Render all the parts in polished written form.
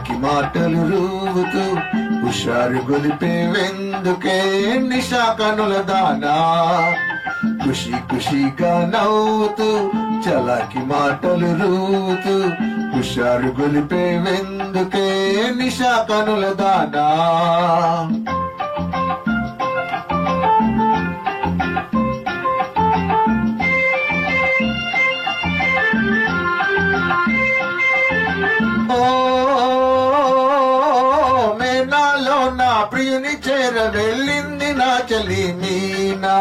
చలాకి మాటలు రూవుతూ హుషారు గొలిపేవెందుకే నిశా కనుల దానా ఖుషి ఖుషిగా నవ్వుతూ చలాకి మాటలు రూవుతూ హుషారు గొలిపేవెందుకే నిశా కనుల దానా మేనాలో నా ప్రియుని చేర వెళ్ళింది నా చలి మీనా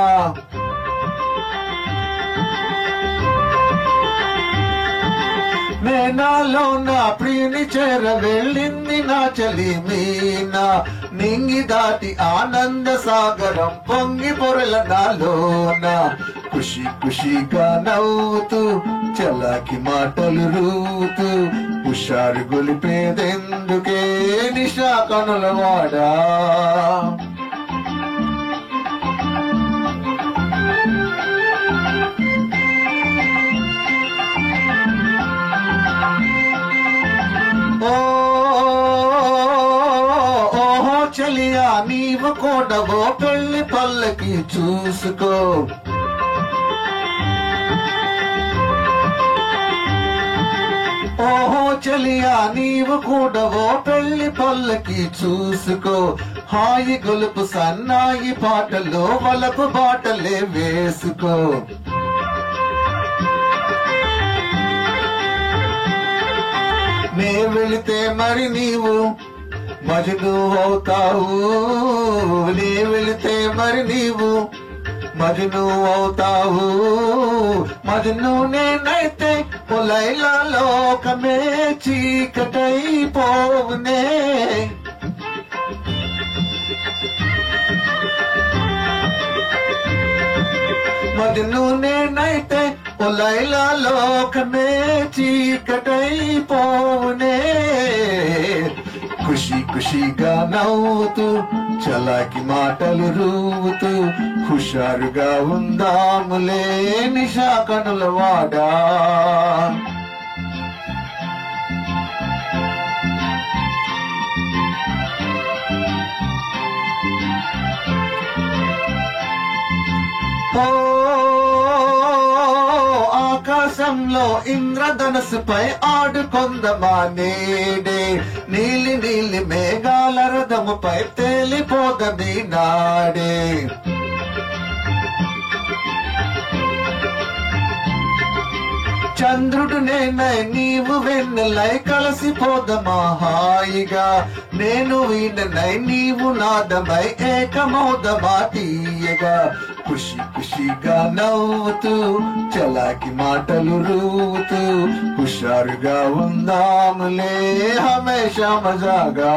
మేనాలో నా ప్రియుని చేర వెళ్ళింది నా చలి మీనా నింగి దాటి ఆనంద సాగరం పొంగి పొరల నాలోన ఖుషి ఖుషిగా నవ్వుతూ చలాకి మాటలు రూతూ హుషారు గొలిపేదెందుకే నిశా కనుల వాడా ఓహో చలియా నీవు కోడవో పెళ్లి పల్లకి చూసుకో ఓహో చలియా నీవు కూడవో పెళ్లి పల్లకి చూసుకో హాయి గొలుపు సన్నాయి పాటలో వలపు బాటలే వేసుకో నే వెళితే మరి నీవు మజను అవుతావు నే వెళితే మరి నీవు మజను అవుతావు మజను నేనైతే లైలా లోకమే చీకటైపోవునే మజను నేనైతే లైలా లోకమే చీకటైపోవునే ఖుషి ఖుషిగా నవ్వుతూ చలాకి మాటలు రూవుతూ హుషారుగా ఉందాములే నిశా కనుల వాడా ఆకాశంలో ఇంద్రధనస్సుపై ఆడుకొందమా నేడే నీలి నీలి మేఘాల రథముపై తేలిపోదమి నాడే చంద్రుడు నేనై నీవు వెన్నెలై కలిసిపోదమా హాయిగా నేను వీణనై నీవు నాదమై ఏకమౌదమా తీయగా ఖుషి ఖుషిగా నవ్వుతూ చలాకి మాటలు రూవుతూ హుషారుగా ఉందాములే హమేషా మజాగా